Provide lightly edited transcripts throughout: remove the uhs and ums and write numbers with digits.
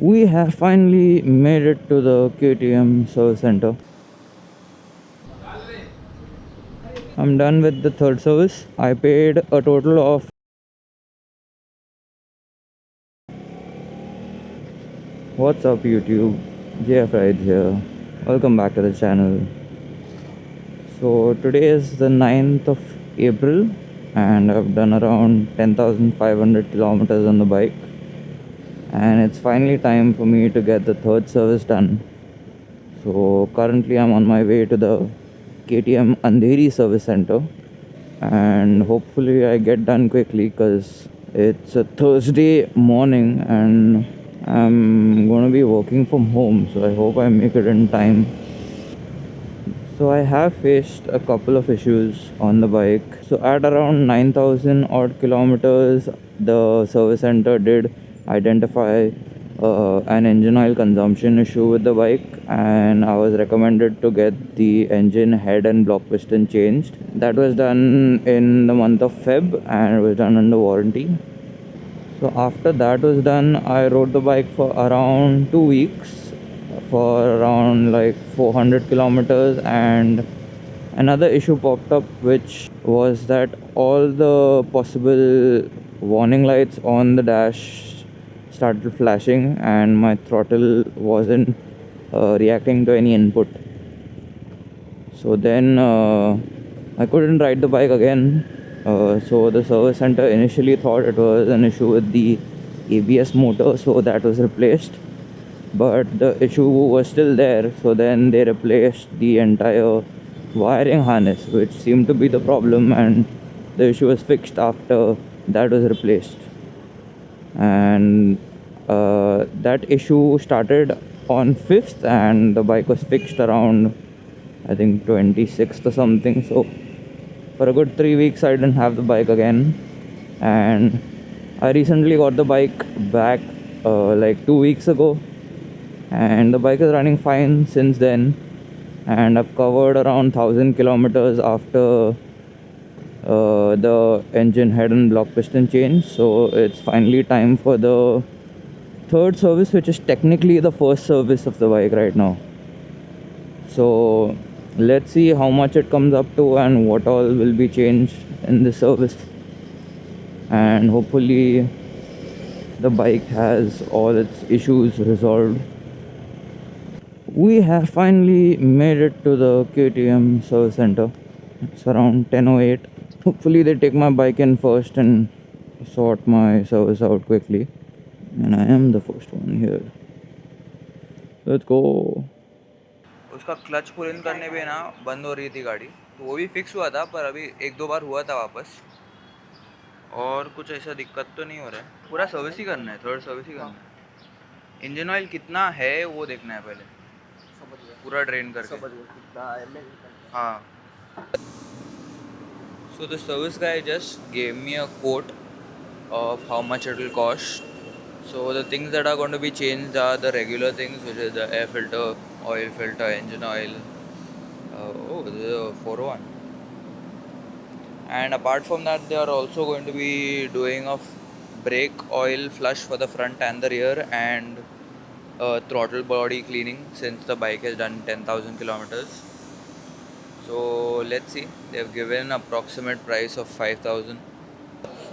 We have finally made it to the KTM service center. I'm done with the third service. I paid a total of. What's up, YouTube? JF Rides here. Welcome back to the channel. So, today is the 9th of April, and I've done around 10,500 kilometers on the bike. And it's finally time for me to get the third service done. So, currently, I'm on my way to the KTM Andheri service center, and hopefully I get done quickly because it's a Thursday morning and I'm gonna be working from home, so I hope I make it in time. So I have faced a couple of issues on the bike. So at around 9,000 odd kilometers, the service center did identify an engine oil consumption issue with the bike, and I was recommended to get the engine head and block piston changed. That was done in the month of Feb and it was done under warranty. So after that was done, I rode the bike for around 2 weeks for around like 400 kilometers, and another issue popped up, which was that all the possible warning lights on the dash started flashing and my throttle wasn't reacting to any input. So then I couldn't ride the bike again. So the service center initially thought it was an issue with the ABS motor, so that was replaced. But the issue was still there, so then they replaced the entire wiring harness, which seemed to be the problem, and the issue was fixed after that was replaced. And that issue started on 5th, and the bike was fixed around, I think, 26th or something. So for a good 3 weeks I didn't have the bike again, and I recently got the bike back like 2 weeks ago, and the bike is running fine since then. And I've covered around 1,000 kilometers after the engine head and block piston change. So it's finally time for the third service, which is technically the first service of the bike right now. So let's see how much it comes up to and what all will be changed in the service, and hopefully the bike has all its issues resolved. We have finally made it to the KTM service center. It's around 10:08. Hopefully they take my bike in first and sort my service out quickly. And I am the first one here. Let's go. उसका clutch पुल इन करने पे ना बंद हो रही थी गाड़ी, तो वो भी फिक्स हुआ था, पर अभी एक दो बार हुआ था वापस, और कुछ ऐसा दिक्कत तो नहीं हो रहा है. पूरा सर्विस ही करना है, थर्ड सर्विस ही करना है. इंजन ऑयल कितना है वो देखना है पहले, पूरा ड्रेन करके. हाँ. So the service guy just gave me a quote of how much it will cost. So the things that are going to be changed are the regular things, which is the air filter, oil filter, engine oil. This is a 401. And apart from that, they are also going to be doing a brake oil flush for the front and the rear, and throttle body cleaning since the bike has done 10,000 kilometers. So let's see. They've given an approximate price of 5,000.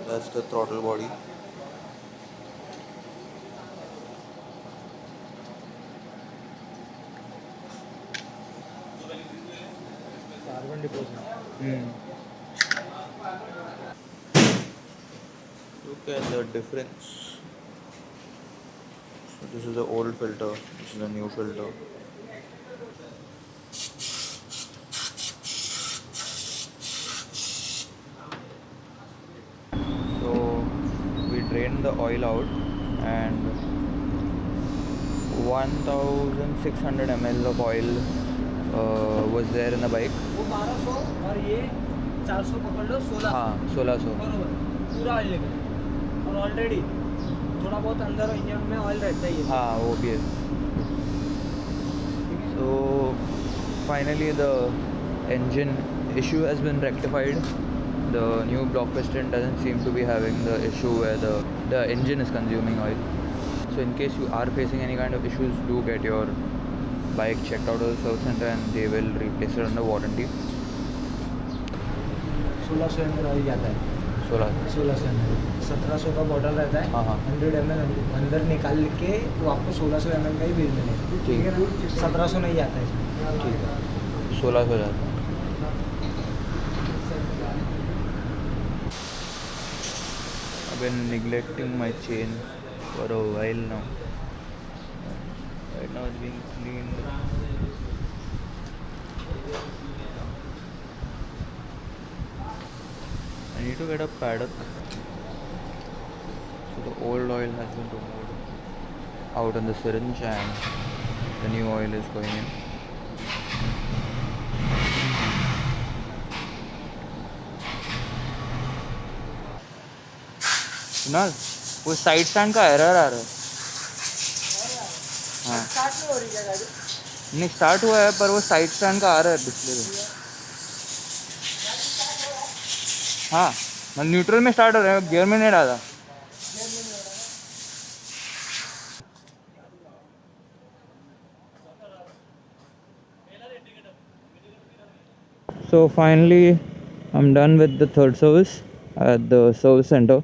That's the throttle body. Carbon deposit. Look at the difference. So this is the old filter. This is the new filter. So we drained the oil out, and 1,600 ml of oil was there in the bike. वो 1200 और ये 400 पकड़ लो, 1600. हाँ, 1600 बरोबर पूरा oil लेकर. और already थोड़ा बहुत अंदर इंजन में ऑयल रहता ही है. हाँ, वो भी है. So finally the engine issue has been rectified. The new block piston doesn't seem to be having the issue where the engine is consuming oil. So in case you are facing any kind of issues, do get your bike checked out of the service center and they will replace it under warranty. 1600 ml जाता है. 1600 ml 1700 का bottle रहता है. हाँ हाँ 100 ml अंदर निकाल के तो आपको 1600 ml का ही बिल मिलेगा. ठीक है ना. 1700 नहीं जाता है. ठीक है 1600 जाता है. I've been neglecting my chain for a while now. Right now it's being cleaned. I need to get a paddock. So the old oil has been removed out on the syringe and the new oil is going in. Kunal वो side stand का error आ रहा है. हाँ start नहीं हो रही है गाड़ी. नहीं स्टार्ट हुआ है पर वो साइड स्टैंड का आ रहा है डिस्प्ले पे. हाँ मतलब न्यूट्रल में स्टार्ट हो रहा है, गियर में नहीं डाला. So finally I'm done with the third service at the service center.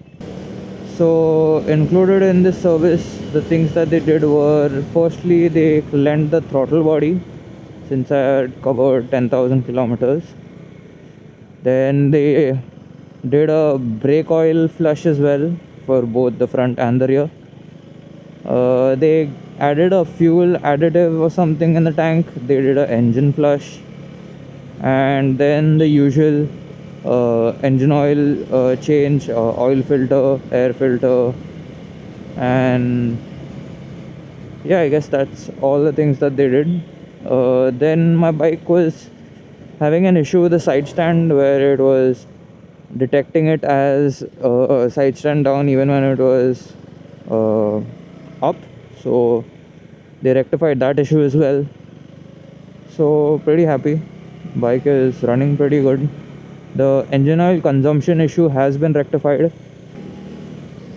So included in this service, the things that they did were, firstly they cleaned the throttle body since I had covered 10,000 kilometers. Then they did a brake oil flush as well for both the front and the rear. They added a fuel additive or something in the tank. They did an engine flush, and then the usual engine oil change, oil filter, air filter, and yeah, I guess that's all the things that they did. Then my bike was having an issue with the side stand where it was detecting it as a side stand down even when it was up. So they rectified that issue as well. So pretty happy. Bike is running pretty good. The engine oil consumption issue has been rectified.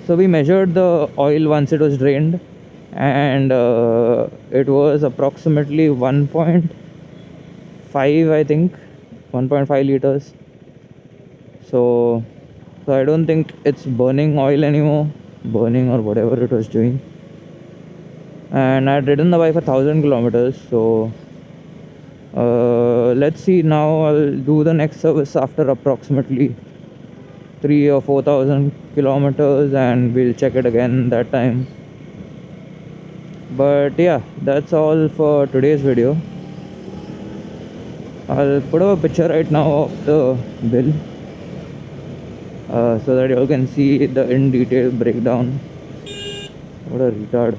So we measured the oil once it was drained, and it was approximately 1.5, I think, 1.5 liters. So I don't think it's burning oil anymore, burning or whatever it was doing. And I'd ridden the bike for 1,000 kilometers. So let's see, now I'll do the next service after approximately 3 or 4,000 kilometers and we'll check it again that time. But yeah, that's all for today's video. I'll put up a picture right now of the bill so that you all can see the in detail breakdown. What a retard.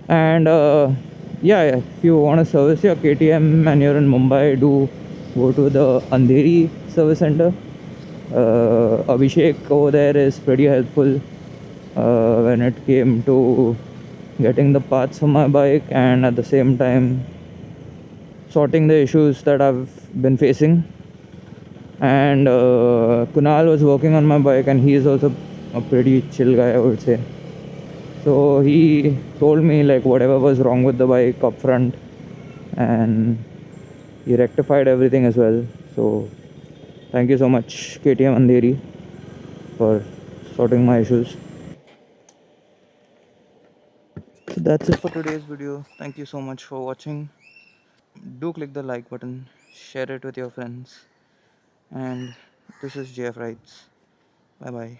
And yeah, if you want to service your KTM and you're in Mumbai, do go to the Andheri service center. Abhishek over there is pretty helpful when it came to getting the parts for my bike and at the same time sorting the issues that I've been facing. And Kunal was working on my bike and he is also a pretty chill guy, I would say. So he told me like whatever was wrong with the bike up front, and he rectified everything as well. So thank you so much KTM Andheri for sorting my issues. So that's it for today's video. Thank you so much for watching. Do click the like button, share it with your friends, and this is JF Rides. Bye bye.